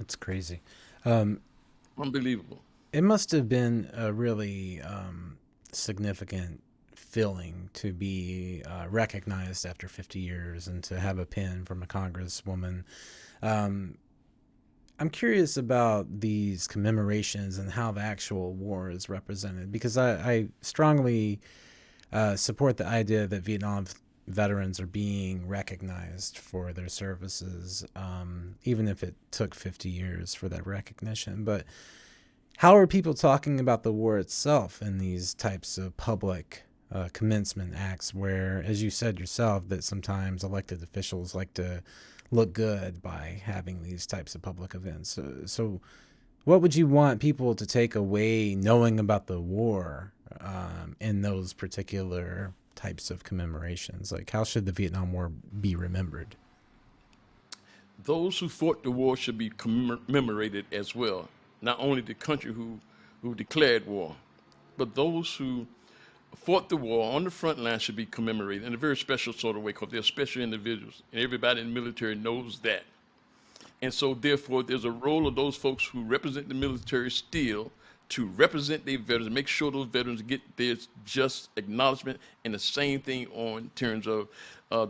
It's crazy. Unbelievable. It must have been a really significant feeling to be recognized after 50 years and to have a pin from a congresswoman. Um, I'm curious about these commemorations and how the actual war is represented because I strongly support the idea that Vietnam veterans are being recognized for their services, even if it took 50 years for that recognition. But how are people talking about the war itself in these types of public commencement acts where, as you said yourself, that sometimes elected officials like to look good by having these types of public events? So what would you want people to take away knowing about the war in those particular types of commemorations? Like, how should the Vietnam War be remembered? Those who fought the war should be commemorated as well. Not only the country who declared war, but those who fought the war on the front line should be commemorated in a very special sort of way because they're special individuals, and everybody in the military knows that. And so, therefore, there's a role of those folks who represent the military still to represent their veterans, make sure those veterans get their just acknowledgement, and the same thing on terms of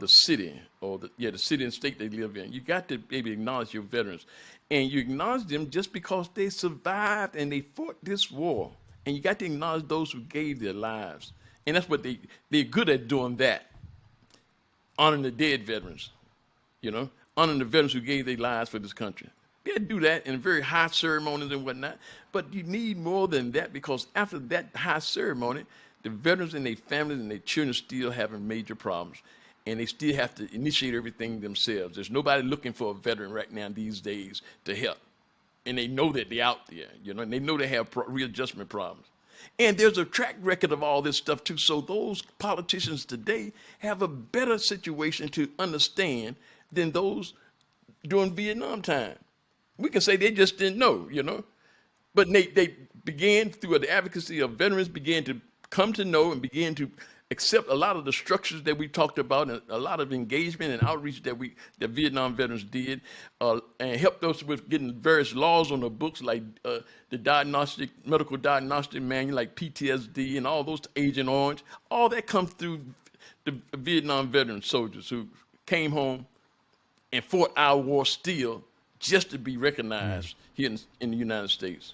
the city or the city and state they live in. You got to maybe acknowledge your veterans, and you acknowledge them just because they survived and they fought this war, and you got to acknowledge those who gave their lives, and that's what they're good at doing that, honoring the dead veterans, you know, honoring the veterans who gave their lives for this country. They do that in very high ceremonies and whatnot, but you need more than that because after that high ceremony, the veterans and their families and their children still having major problems, and they still have to initiate everything themselves. There's nobody looking for a veteran right now these days to help, and they know that they're out there, you know, and they know they have readjustment problems. And there's a track record of all this stuff too. So those politicians today have a better situation to understand than those during Vietnam time. We can say they just didn't know, you know. But they began, through the advocacy of veterans, began to come to know and began to accept a lot of the structures that we talked about and a lot of engagement and outreach that Vietnam veterans did, and helped us with getting various laws on the books like the medical diagnostic manual like PTSD and all those, Agent Orange. All that comes through the Vietnam veteran soldiers who came home and fought our war still just to be Mm. recognized here in the United States.